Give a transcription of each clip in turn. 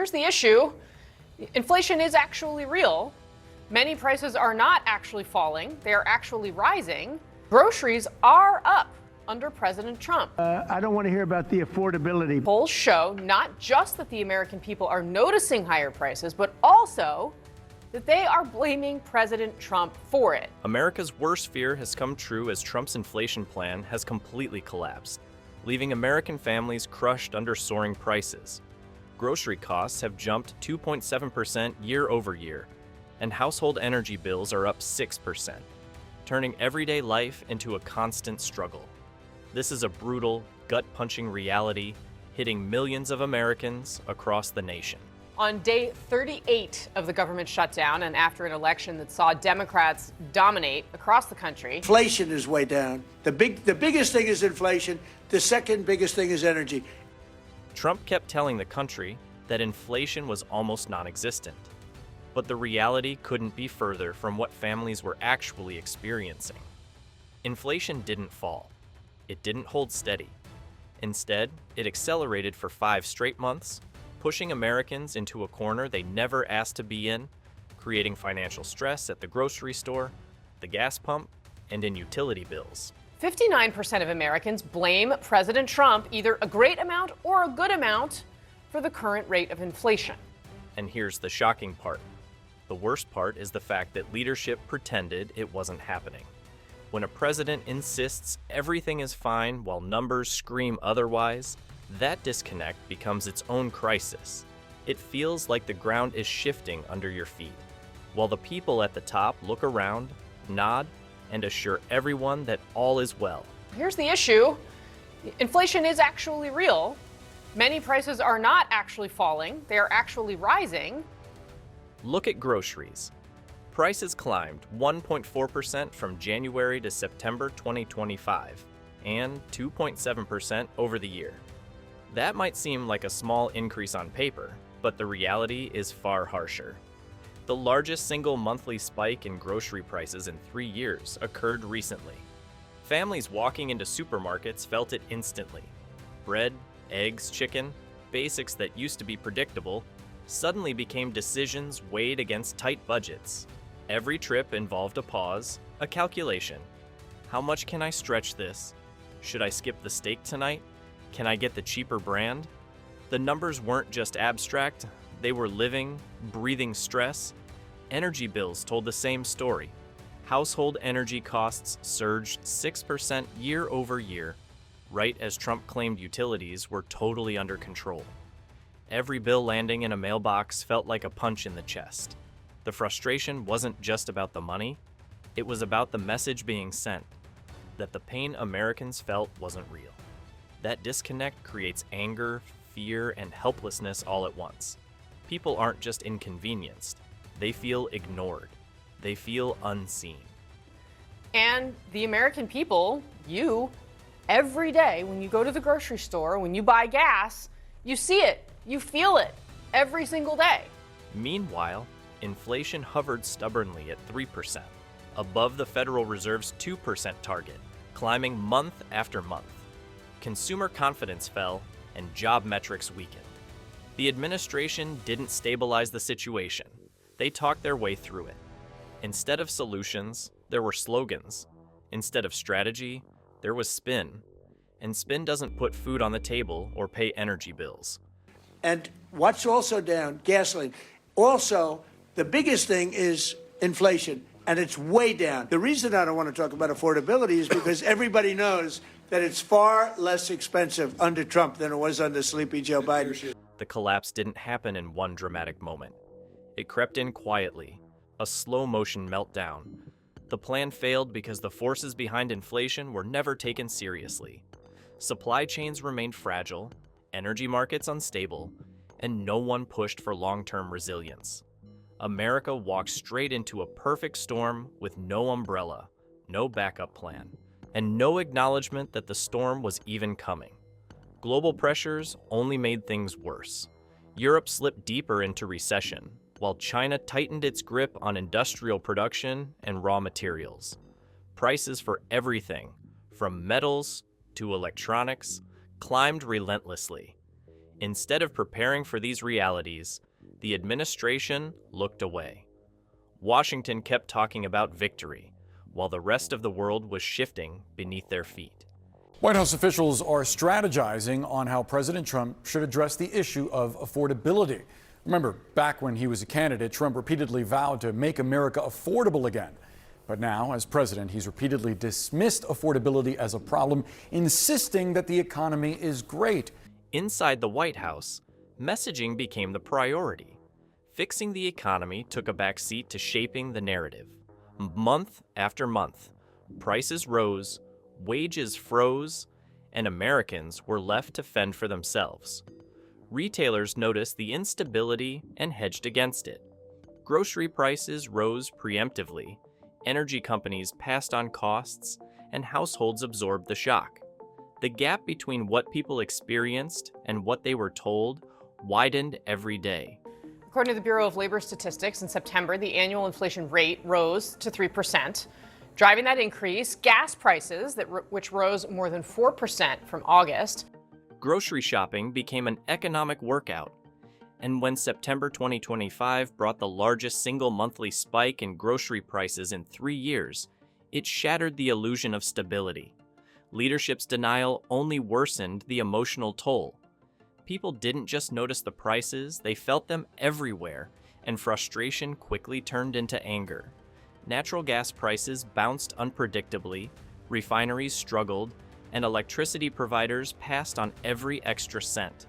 Here's the issue. Inflation is actually real. Many prices are not actually falling. They are actually rising. Groceries are up under President Trump. I don't want to hear about the affordability. Polls show not just that the American people are noticing higher prices, but also that they are blaming President Trump for it. America's worst fear has come true as Trump's inflation plan has completely collapsed, leaving American families crushed under soaring prices. Grocery costs have jumped 2.7% year over year, and household energy bills are up 6%, turning everyday life into a constant struggle. This is a brutal, gut-punching reality hitting millions of Americans across the nation. On day 38 of the government shutdown and after an election that saw Democrats dominate across the country. Inflation is way down. The biggest thing is inflation. The second biggest thing is energy. Trump kept telling the country that inflation was almost non-existent. But the reality couldn't be further from what families were actually experiencing. Inflation didn't fall. It didn't hold steady. Instead, it accelerated for 5 straight months, pushing Americans into a corner they never asked to be in, creating financial stress at the grocery store, the gas pump, and in utility bills. 59% of Americans blame President Trump either a great amount or a good amount for the current rate of inflation. And here's the shocking part. The worst part is the fact that leadership pretended it wasn't happening. When a president insists everything is fine while numbers scream otherwise, that disconnect becomes its own crisis. It feels like the ground is shifting under your feet, while the people at the top look around, nod, and assure everyone that all is well. Here's the issue. Inflation is actually real. Many prices are not actually falling. They are actually rising. Look at groceries. Prices climbed 1.4% from January to September 2025, and 2.7% over the year. That might seem like a small increase on paper, but the reality is far harsher. The largest single monthly spike in grocery prices in 3 years occurred recently. Families walking into supermarkets felt it instantly. Bread, eggs, chicken, basics that used to be predictable, suddenly became decisions weighed against tight budgets. Every trip involved a pause, a calculation. How much can I stretch this? Should I skip the steak tonight? Can I get the cheaper brand? The numbers weren't just abstract, they were living, breathing stress. Energy bills told the same story. Household energy costs surged 6% year over year, right as Trump claimed utilities were totally under control. Every bill landing in a mailbox felt like a punch in the chest. The frustration wasn't just about the money, it was about the message being sent, that the pain Americans felt wasn't real. That disconnect creates anger, fear, and helplessness all at once. People aren't just inconvenienced, they feel ignored. They feel unseen. And the American people, you, every day when you go to the grocery store, when you buy gas, you see it, you feel it every single day. Meanwhile, inflation hovered stubbornly at 3%, above the Federal Reserve's 2% target, climbing month after month. Consumer confidence fell and job metrics weakened. The administration didn't stabilize the situation. They talked their way through it. Instead of solutions, there were slogans. Instead of strategy, there was spin. And spin doesn't put food on the table or pay energy bills. And what's also down? Gasoline. Also, the biggest thing is inflation, and it's way down. The reason I don't want to talk about affordability is because everybody knows that it's far less expensive under Trump than it was under sleepy Joe Biden. The collapse didn't happen in one dramatic moment. It crept in quietly, a slow-motion meltdown. The plan failed because the forces behind inflation were never taken seriously. Supply chains remained fragile, energy markets unstable, and no one pushed for long-term resilience. America walked straight into a perfect storm with no umbrella, no backup plan, and no acknowledgement that the storm was even coming. Global pressures only made things worse. Europe slipped deeper into recession, while China tightened its grip on industrial production and raw materials. Prices for everything, from metals to electronics, climbed relentlessly. Instead of preparing for these realities, the administration looked away. Washington kept talking about victory, while the rest of the world was shifting beneath their feet. White House officials are strategizing on how President Trump should address the issue of affordability. Remember, back when he was a candidate, Trump repeatedly vowed to make America affordable again. But now, as president, he's repeatedly dismissed affordability as a problem, insisting that the economy is great. Inside the White House, messaging became the priority. Fixing the economy took a backseat to shaping the narrative. Month after month, prices rose, wages froze, and Americans were left to fend for themselves. Retailers noticed the instability and hedged against it. Grocery prices rose preemptively, energy companies passed on costs, and households absorbed the shock. The gap between what people experienced and what they were told widened every day. According to the Bureau of Labor Statistics, in September, the annual inflation rate rose to 3%. Driving that increase, gas prices, which rose more than 4% from August. Grocery shopping became an economic workout. And when September 2025 brought the largest single monthly spike in grocery prices in 3 years, it shattered the illusion of stability. Leadership's denial only worsened the emotional toll. People didn't just notice the prices, they felt them everywhere, and frustration quickly turned into anger. Natural gas prices bounced unpredictably, refineries struggled, and electricity providers passed on every extra cent.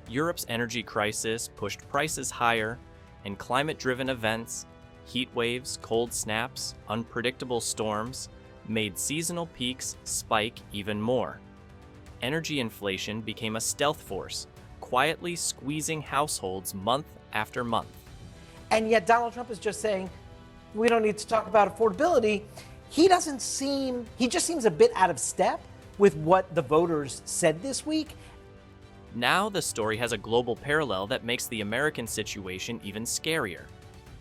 Europe's energy crisis pushed prices higher, and climate-driven events, heat waves, cold snaps, unpredictable storms, made seasonal peaks spike even more. Energy inflation became a stealth force, quietly squeezing households month after month. And yet Donald Trump is just saying, we don't need to talk about affordability. He just seems a bit out of step with what the voters said this week. Now the story has a global parallel that makes the American situation even scarier.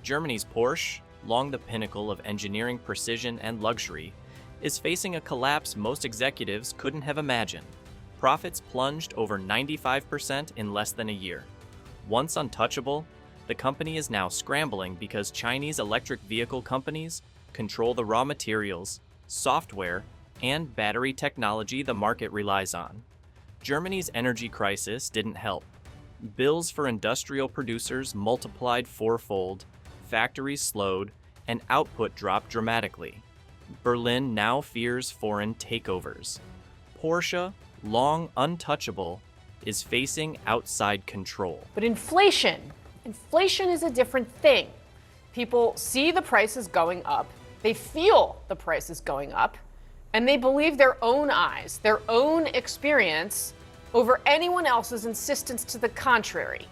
Germany's Porsche, long the pinnacle of engineering precision and luxury, is facing a collapse most executives couldn't have imagined. Profits plunged over 95% in less than a year. Once untouchable, the company is now scrambling because Chinese electric vehicle companies control the raw materials, software, and battery technology the market relies on. Germany's energy crisis didn't help. Bills for industrial producers multiplied fourfold, factories slowed, and output dropped dramatically. Berlin now fears foreign takeovers. Porsche, long untouchable, is facing outside control. But inflation is a different thing. People see the prices going up, they feel the prices going up, and they believe their own eyes, their own experience, over anyone else's insistence to the contrary.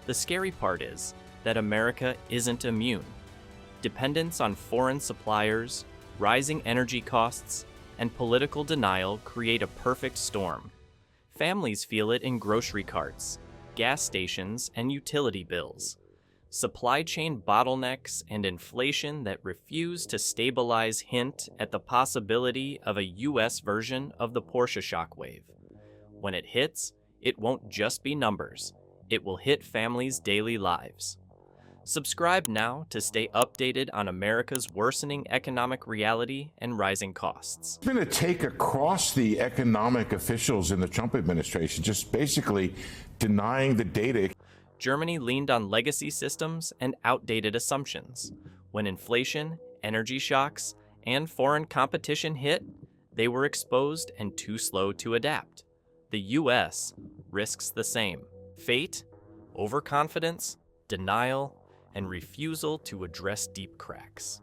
The scary part is that America isn't immune. Dependence on foreign suppliers, rising energy costs, and political denial create a perfect storm. Families feel it in grocery carts, gas stations, and utility bills. Supply chain bottlenecks and inflation that refuse to stabilize hint at the possibility of a U.S. version of the Porsche shockwave. When it hits, it won't just be numbers. It will hit families' daily lives. Subscribe now to stay updated on America's worsening economic reality and rising costs. It's been a take across the economic officials in the Trump administration, just basically denying the data. Germany leaned on legacy systems and outdated assumptions. When inflation, energy shocks, and foreign competition hit, they were exposed and too slow to adapt. The U.S. risks the same. Fate, overconfidence, denial, and refusal to address deep cracks.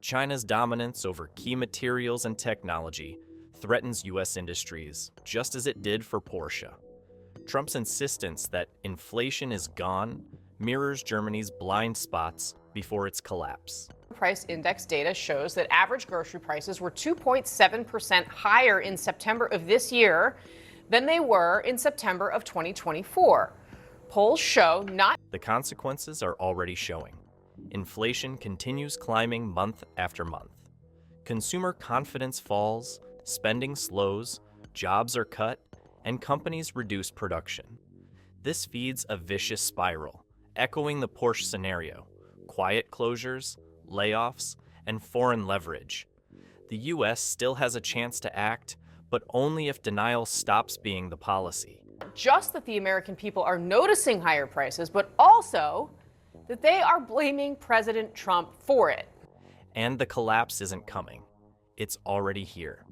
China's dominance over key materials and technology threatens U.S. industries, just as it did for Porsche. Trump's insistence that inflation is gone mirrors Germany's blind spots before its collapse. Price index data shows that average grocery prices were 2.7% higher in September of this year than they were in September of 2024. Polls show The consequences are already showing. Inflation continues climbing month after month. Consumer confidence falls, spending slows, jobs are cut, and companies reduce production. This feeds a vicious spiral, echoing the Porsche scenario: quiet closures, layoffs, and foreign leverage. The U.S. still has a chance to act, but only if denial stops being the policy. Just that the American people are noticing higher prices, but also that they are blaming President Trump for it. And the collapse isn't coming. It's already here.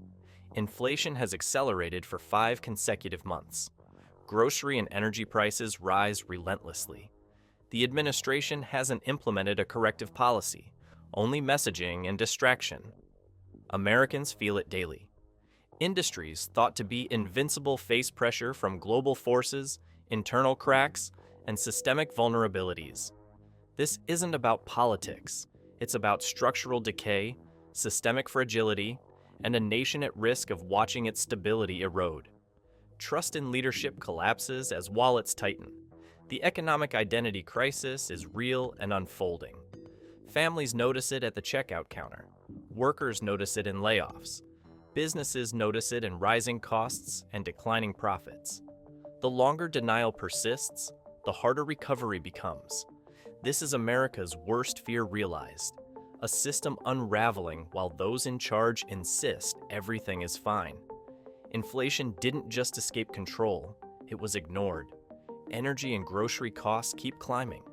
Inflation has accelerated for 5 consecutive months. Grocery and energy prices rise relentlessly. The administration hasn't implemented a corrective policy, only messaging and distraction. Americans feel it daily. Industries thought to be invincible face pressure from global forces, internal cracks, and systemic vulnerabilities. This isn't about politics. It's about structural decay, systemic fragility, and a nation at risk of watching its stability erode. Trust in leadership collapses as wallets tighten. The economic identity crisis is real and unfolding. Families notice it at the checkout counter. Workers notice it in layoffs. Businesses notice it in rising costs and declining profits. The longer denial persists, the harder recovery becomes. This is America's worst fear realized, a system unraveling while those in charge insist everything is fine. Inflation didn't just escape control, it was ignored. Energy and grocery costs keep climbing.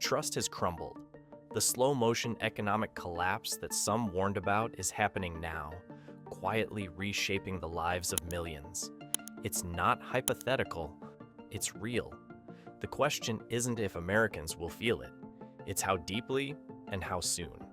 Trust has crumbled. The slow-motion economic collapse that some warned about is happening now, quietly reshaping the lives of millions. It's not hypothetical, it's real. The question isn't if Americans will feel it, it's how deeply and how soon.